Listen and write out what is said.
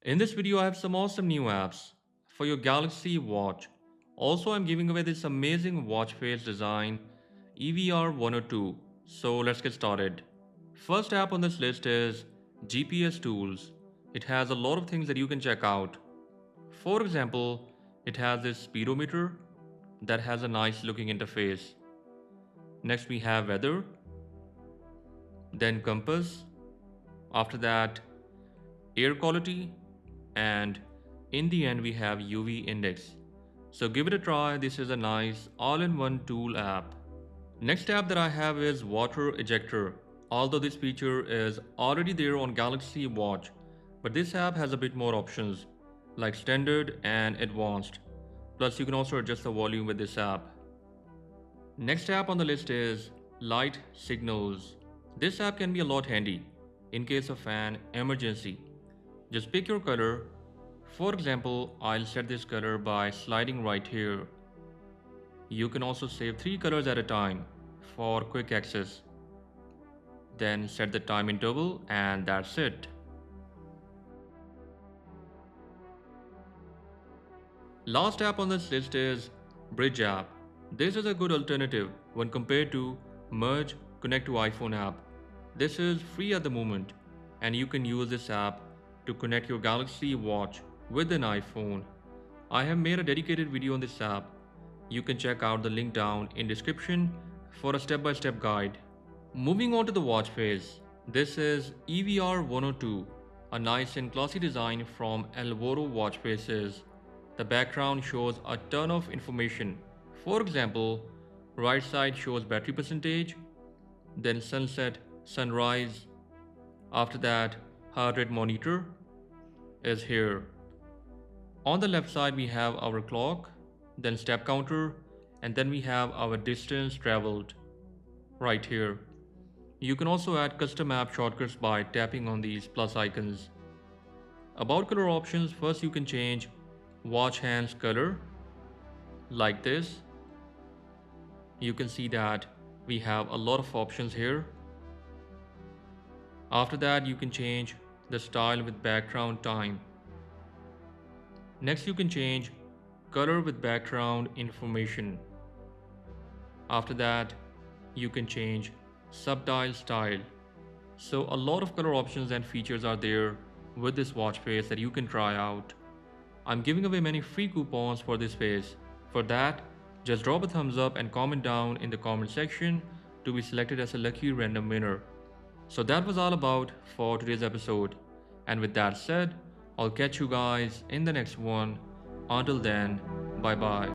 In this video, I have some awesome new apps for your Galaxy Watch. Also, I'm giving away this amazing watch face design EVR 102. So let's get started. First app on this list is GPS Tools. It has a lot of things that you can check out. For example, it has this speedometer that has a nice looking interface. Next we have weather, then compass, after that air quality, and in the end we have UV index. So give it a try. This is a nice all-in-one tool app. Next app that I have is water ejector. Although this feature is already there on Galaxy Watch, but this app has a bit more options like standard and advanced. Plus you can also adjust the volume with this app. Next app on the list is light signals. This app can be a lot handy in case of an emergency. Just pick your color. For example, I'll set this color by sliding right here. You can also save 3 colors at a time for quick access. Then set the time interval and that's it. Last app on this list is Bridge app. This is a good alternative when compared to Merge Connect to iPhone app. This is free at the moment and you can use this app to connect your Galaxy Watch with an iPhone. I have made a dedicated video on this app. You can check out the link down in description for a step-by-step guide. Moving on to the watch face. This is EVR 102, a nice and classy design from Elvoro watch faces. The background shows a ton of information. For example, right side shows battery percentage, then sunset, sunrise. After that, heart rate monitor is here. On the left side we have our clock, then step counter, and then we have our distance traveled right here. You can also add custom app shortcuts by tapping on these plus icons. About color options, first you can change watch hands color like this. You can see that we have a lot of options here. After that you can change the style with background time. Next you can change color with background information. After that you can change subdial style. So a lot of color options and features are there with this watch face that you can try out. I'm giving away many free coupons for this face. For that, just drop a thumbs up and comment down in the comment section to be selected as a lucky random winner. So that was all about for today's episode. And with that said, I'll catch you guys in the next one. Until then, bye bye.